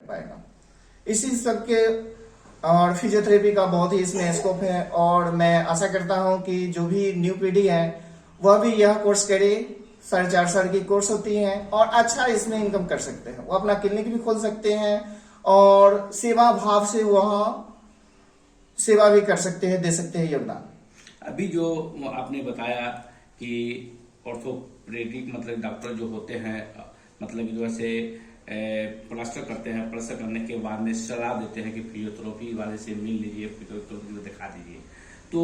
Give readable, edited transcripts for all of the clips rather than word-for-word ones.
पाएगा। इसी सब के और फिजियोथेरेपी का बहुत ही इसमें स्कोप है और मैं आशा करता हूं कि जो भी न्यू पीढ़ी है वह भी यह कोर्स करे। 4.5 साल की कोर्स होती है और अच्छा इसमें इनकम कर सकते हैं। वो अपना क्लिनिक भी खोल सकते हैं और सेवा भाव से वह सेवा भी कर सकते हैं, दे सकते हैं योगदान। अभी जो आपने बताया कि ऑर्थोपेडिक मतलब डॉक्टर जो होते हैं मतलब जो ऐसे प्लास्टर करते हैं, प्लास्टर करने के बाद में सलाह देते हैं कि फिजियोथेरेपी वाले से मिल लीजिए, फिजियोथेरेपी को दिखा दीजिए। तो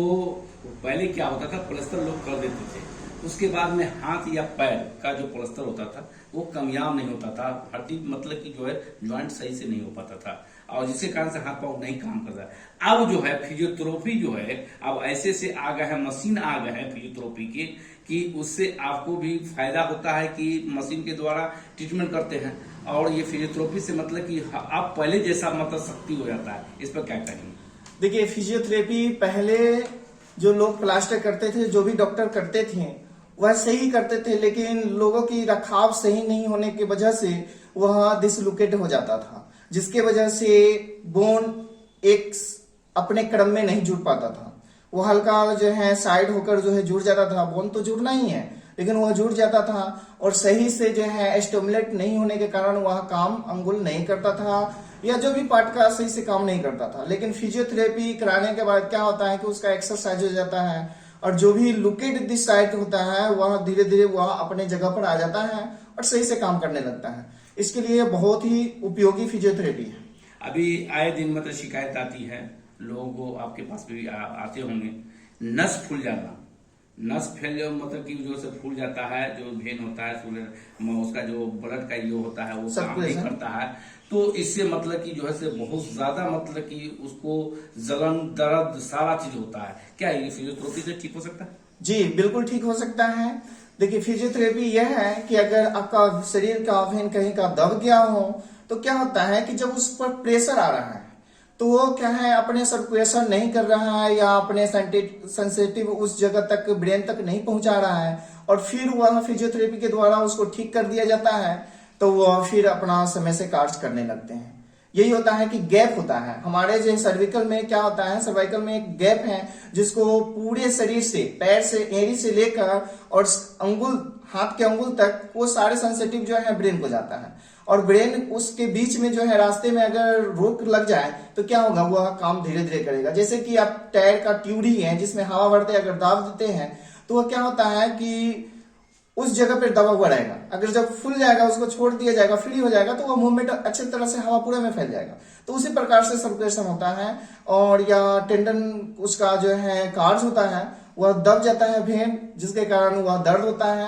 पहले क्या होता था, प्लास्टर लोग कर देते थे, उसके बाद में हाथ या पैर का जो प्लास्टर होता था वो कामयाब नहीं होता था, हड्डी मतलब कि जो है ज्वाइंट सही से नहीं हो पाता था और जिसके कारण से हाथ पांव नहीं काम करता। अब जो है फिजियोथेरेपी जो है अब ऐसे से आ गए हैं, मशीन आ गए हैं फिजियोथेरेपी के कि उससे आपको भी फायदा होता है कि मशीन के द्वारा ट्रीटमेंट करते हैं और ये फिजियोथेरेपी से मतलब कि आप पहले जैसा मतलब शक्ति हो जाता है। इस पर क्या कहेंगे? देखिए, फिजियोथेरेपी पहले जो लोग प्लास्टर करते थे, जो भी डॉक्टर करते थे वह सही करते थे, लेकिन लोगों की रखाव सही नहीं होने की वजह से वह डिसलोकेट हो जाता था, जिसके वजह से बोन एक अपने क्रम में नहीं जुड़ पाता था। वो हल्का जो है साइड होकर जो है जुड़ जाता था। बोन तो जुड़ना ही है लेकिन वह जुड़ जाता था और सही से जो है स्टिमुलेट नहीं होने के कारण वह काम अंगुल नहीं करता था या जो भी पार्ट का सही से काम नहीं करता था। लेकिन फिजियोथेरेपी कराने के बाद क्या होता है कि उसका एक्सरसाइज हो जाता है और जो भी लुकेट दिस साइड होता है वह धीरे धीरे वह अपने जगह पर आ जाता है और सही से काम करने लगता है। इसके लिए बहुत ही उपयोगी फिजियोथेरेपी है। अभी आए दिन मतलब शिकायत आती है, लोग आपके पास भी आते होंगे, नस फूल जाना। नस फैल मतलब कि जो से फूल जाता है, जो वेन होता है उसका जो ब्लड का ये होता है वो काम नहीं करता है, तो इससे मतलब कि जो है से बहुत ज्यादा मतलब कि उसको जलन दर्द सारा चीज होता है। क्या ये फिजियोथेरेपी से ठीक हो सकता है? जी बिल्कुल ठीक हो सकता है। देखिए, फिजियोथेरेपी यह है कि अगर आपका शरीर का वेन कहीं का दब गया हो तो क्या होता है कि जब उस पर प्रेशर आ रहा है तो वो क्या है अपने सर्कुलेशन नहीं कर रहा है या अपने सेंसिटिव उस जगह तक ब्रेन तक नहीं पहुंचा रहा है और फिर वह फिजियोथेरेपी के द्वारा उसको ठीक कर दिया जाता है तो वह फिर अपना समय से कार्य करने लगते हैं। यही होता है कि गैप होता है हमारे जो सर्विकल में। क्या होता है, सर्वाइकल में एक गैप है जिसको पूरे शरीर से, पैर से, एड़ी से लेकर और अंगुल, हाथ के अंगुल तक वो सारे सेंसिटिव जो है ब्रेन को जाता है और ब्रेन उसके बीच में जो है रास्ते में अगर रोक लग जाए तो क्या होगा, वह काम धीरे धीरे करेगा। जैसे कि आप टायर का ट्यूब है जिसमें हवा भरते अगर दाब देते हैं तो वह क्या होता है कि उस जगह पर दबाव बढ़ाएगा। अगर जब फुल जाएगा, उसको छोड़ दिया जाएगा, फ्री हो जाएगा तो वह मूवमेंट अच्छी तरह से हवा पूरे में फैल जाएगा। तो उसी प्रकार से सर्कुलेशन होता है और या टेंडन उसका जो है कार्ज होता है वह दब जाता है वेन, जिसके कारण वह दर्द होता है।